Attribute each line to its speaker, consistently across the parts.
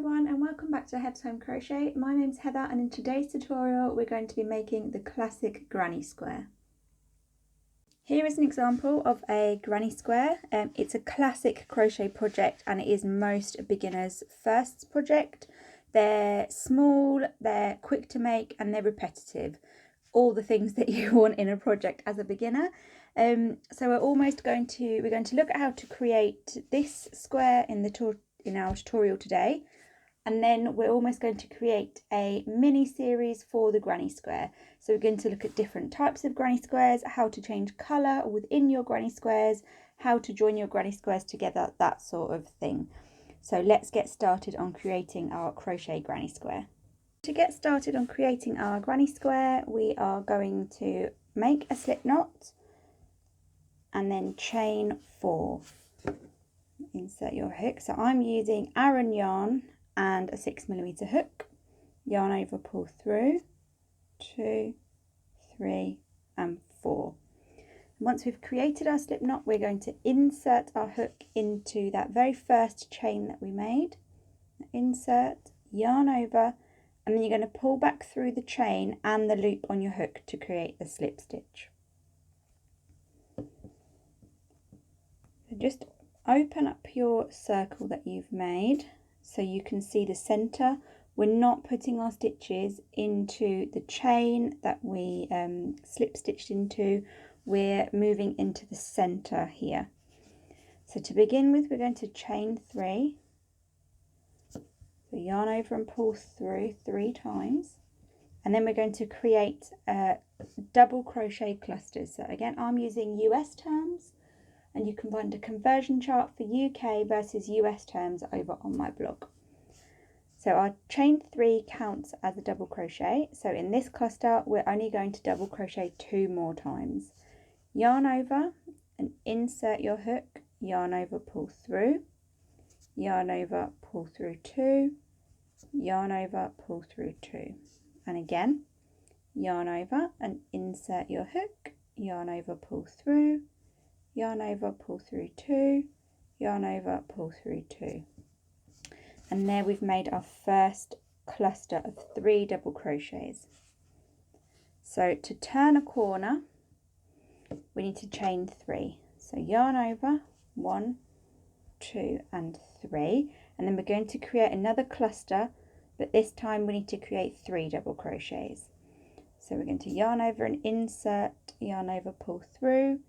Speaker 1: everyone, and welcome back to Heather's Home Crochet. My name's Heather, and in today's tutorial we're going to be making the classic granny square. Here is an example of a granny square. It's a classic crochet project and it is most beginners' first project. They're small, they're quick to make, and they're repetitive. All the things that you want in a project as a beginner. So we're going to look at how to create this square in our tutorial today, and then we're almost going to create a mini series for the granny square. So we're going to look at different types of granny squares, how to change colour within your granny squares, how to join your granny squares together, that sort of thing. So let's get started on creating our crochet granny square. To get started on creating our granny square, we are going to make a slip knot and then chain 4. Insert your hook. So I'm using Aran yarn and a 6mm hook. Yarn over, pull through, 2, 3 and 4. And once we've created our slip knot, we're going to insert our hook into that very first chain that we made. Insert, yarn over, and then you're going to pull back through the chain and the loop on your hook to create the slip stitch. So just open up your circle that you've made so you can see the center. We're not putting our stitches into the chain that we slip stitched into. We're moving into the center here. So to begin with, we're going to chain 3. So yarn over and pull through 3 times, and then we're going to create double crochet clusters. So again, I'm using US terms, and you can find a conversion chart for UK versus US terms over on my blog. So our chain 3 counts as a double crochet. So in this cluster, we're only going to double crochet 2 more times. Yarn over and insert your hook, yarn over, pull through, yarn over, pull through 2, yarn over, pull through 2. And again, yarn over and insert your hook, yarn over, pull through, yarn over, pull through 2, yarn over, pull through 2. And there we've made our first cluster of 3 double crochets. So to turn a corner, we need to chain 3. So yarn over, 1, 2 and 3, and then we're going to create another cluster, but this time we need to create 3 double crochets. So we're going to yarn over and insert, yarn over, pull through,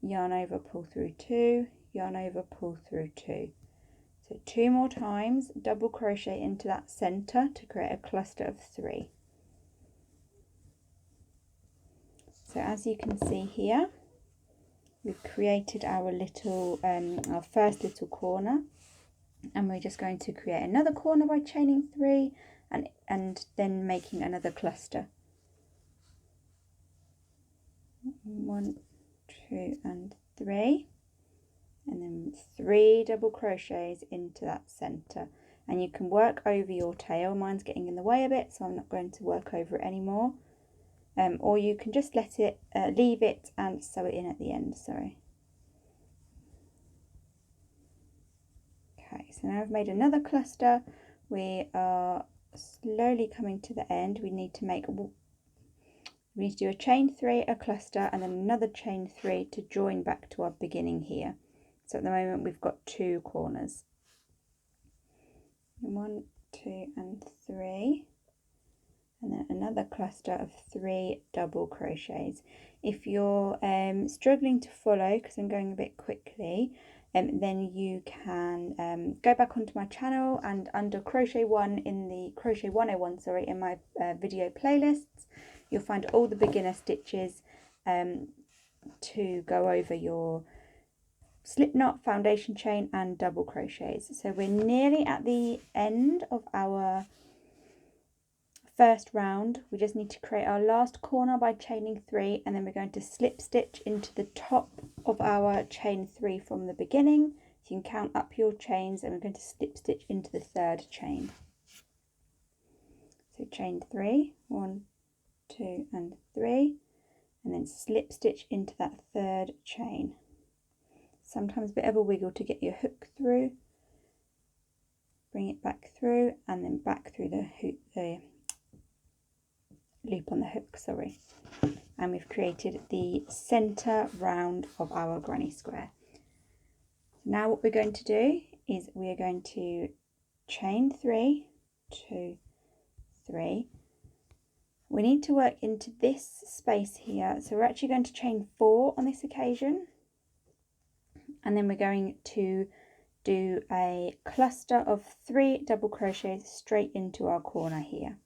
Speaker 1: yarn over, pull through 2, yarn over, pull through 2. So 2 more times, double crochet into that center to create a cluster of 3. So as you can see here, we've created our little our first little corner, and we're just going to create another corner by chaining 3 and then making another cluster. 1, 2 and 3, and then 3 double crochets into that center, and you can work over your tail. Mine's getting in the way a bit, so I'm not going to work over it anymore. Or you can just let it leave it and sew it in at the end. Sorry. Okay, so now I've made another cluster. We are slowly coming to the end. We need to do a chain 3, a cluster, and then another chain 3 to join back to our beginning here. So at the moment we've got 2 corners. 1, 2 and 3, and then another cluster of 3 double crochets. If you're struggling to follow, because I'm going a bit quickly, then you can go back onto my channel, and under crochet 1 in the crochet 101, sorry, in my video playlists, you'll find all the beginner stitches to go over your slip knot, foundation chain and double crochets. So we're nearly at the end of our first round. We just need to create our last corner by chaining 3, and then we're going to slip stitch into the top of our chain 3 from the beginning. So you can count up your chains, and we're going to slip stitch into the 3rd chain. So chain 3, 1, 2 and 3, and then slip stitch into that 3rd chain. Sometimes a bit of a wiggle to get your hook through, bring it back through and then back through the loop on the hook, sorry. And we've created the center round of our granny square. Now what we're going to do is we are going to chain 3, 2, 3. We need to work into this space here, so we're actually going to chain 4 on this occasion, and then we're going to do a cluster of 3 double crochets straight into our corner here.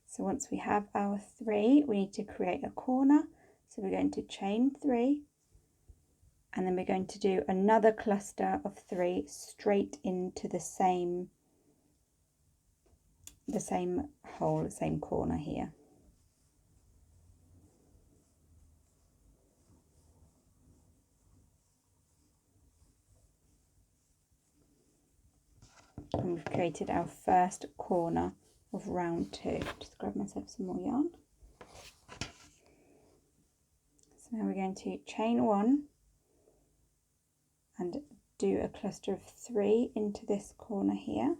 Speaker 1: So once we have our 3, we need to create a corner, so we're going to chain 3, and then we're going to do another cluster of 3 straight into the same hole, the same corner here. And we've created our first corner of round 2. Just grab myself some more yarn. So now we're going to chain 1 and do a cluster of 3 into this corner here.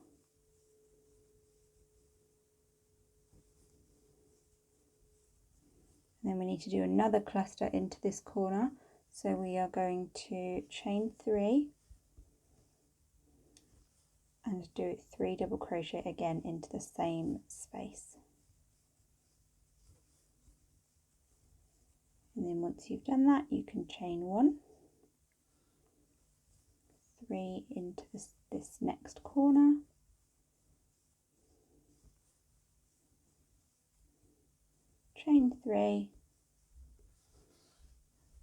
Speaker 1: And then we need to do another cluster into this corner. So we are going to chain 3 and do 3 double crochet again into the same space. And then once you've done that, you can chain 1, 3 into this next corner, chain 3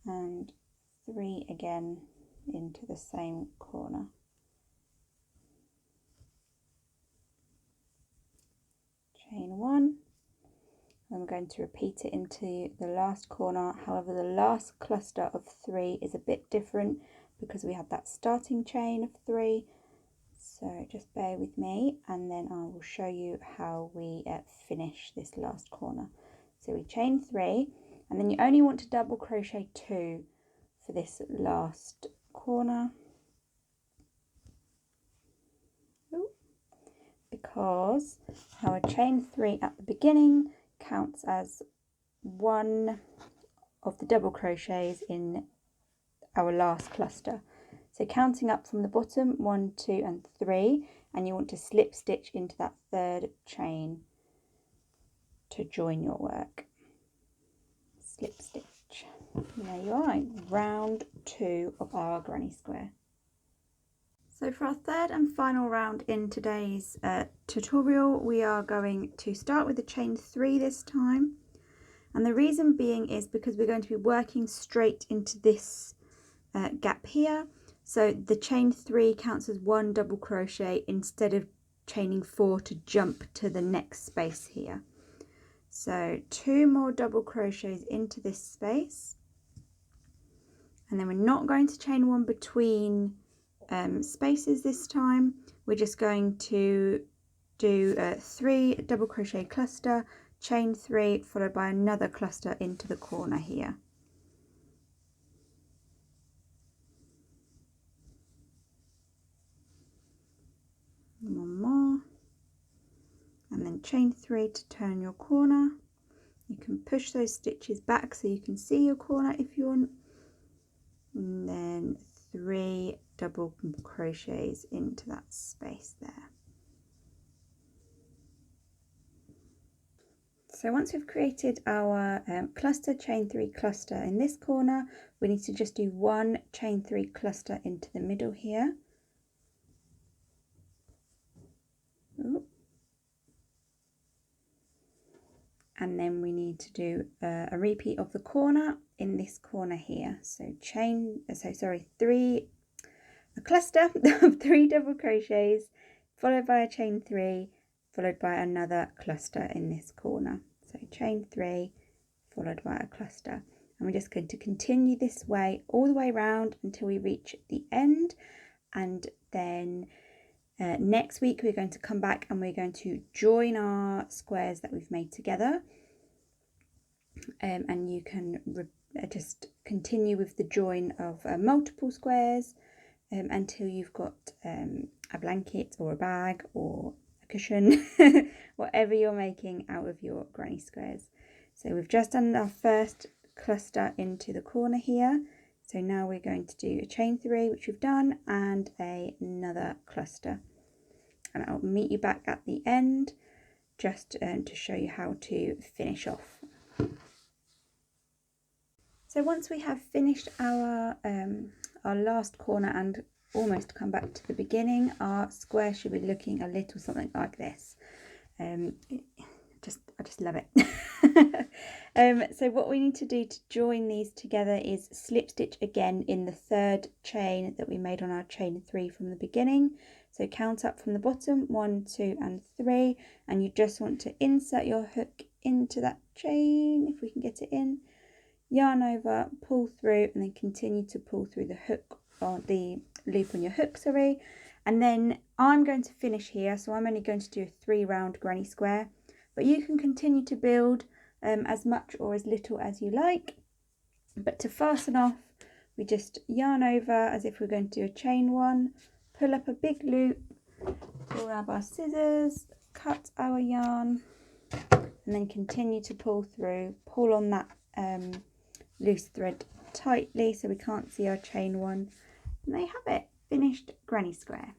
Speaker 1: and 3 again into the same corner. Chain 1, and we're going to repeat it into the last corner. However, the last cluster of 3 is a bit different because we have that starting chain of 3. So just bear with me and then I will show you how we finish this last corner. So we chain 3 and then you only want to double crochet 2 for this last corner. Ooh. Because our chain 3 at the beginning counts as one of the double crochets in our last cluster. So counting up from the bottom, 1, 2 and 3, and you want to slip stitch into that third chain to join your work. Slip stitch. And there you are, round 2 of our granny square. So for our third and final round in today's tutorial, we are going to start with the chain 3 this time. And the reason being is because we're going to be working straight into this gap here. So the chain 3 counts as 1 double crochet instead of chaining 4 to jump to the next space here. So 2 more double crochets into this space. And then we're not going to chain 1 between spaces this time. We're just going to do 3 double crochet cluster, chain 3 followed by another cluster into the corner here. One more, and then chain 3 to turn your corner. You can push those stitches back so you can see your corner if you want, and then 3 double crochets into that space there. So once we've created our cluster, chain 3 cluster in this corner, we need to just do 1 chain 3 cluster into the middle here. Ooh. And then we need to do a repeat of the corner in this corner here. So a cluster of 3 double crochets followed by a chain 3 followed by another cluster in this corner. So chain 3 followed by a cluster, and we're just going to continue this way all the way around until we reach the end. And then next week we're going to come back and we're going to join our squares that we've made together, and you can just continue with the join of multiple squares until you've got a blanket or a bag or a cushion, whatever you're making out of your granny squares. So we've just done our first cluster into the corner here. So now we're going to do a chain 3, which we've done, and another cluster. And I'll meet you back at the end just to show you how to finish off. So once we have finished our last corner and almost come back to the beginning, our square should be looking a little something like this. I just love it. So what we need to do to join these together is slip stitch again in the 3rd chain that we made on our chain 3 from the beginning. So count up from the bottom, 1, 2 and 3, and you just want to insert your hook into that chain, if we can get it in, yarn over, pull through, and then continue to pull through the hook, or the loop on your hook, sorry. And then I'm going to finish here, so I'm only going to do a 3 round granny square, but you can continue to build as much or as little as you like. But to fasten off, we just yarn over as if we're going to do a chain 1, pull up a big loop, grab our scissors, cut our yarn, and then continue to pull through, pull on that loose thread tightly so we can't see our chain 1, and there you have it, finished granny square.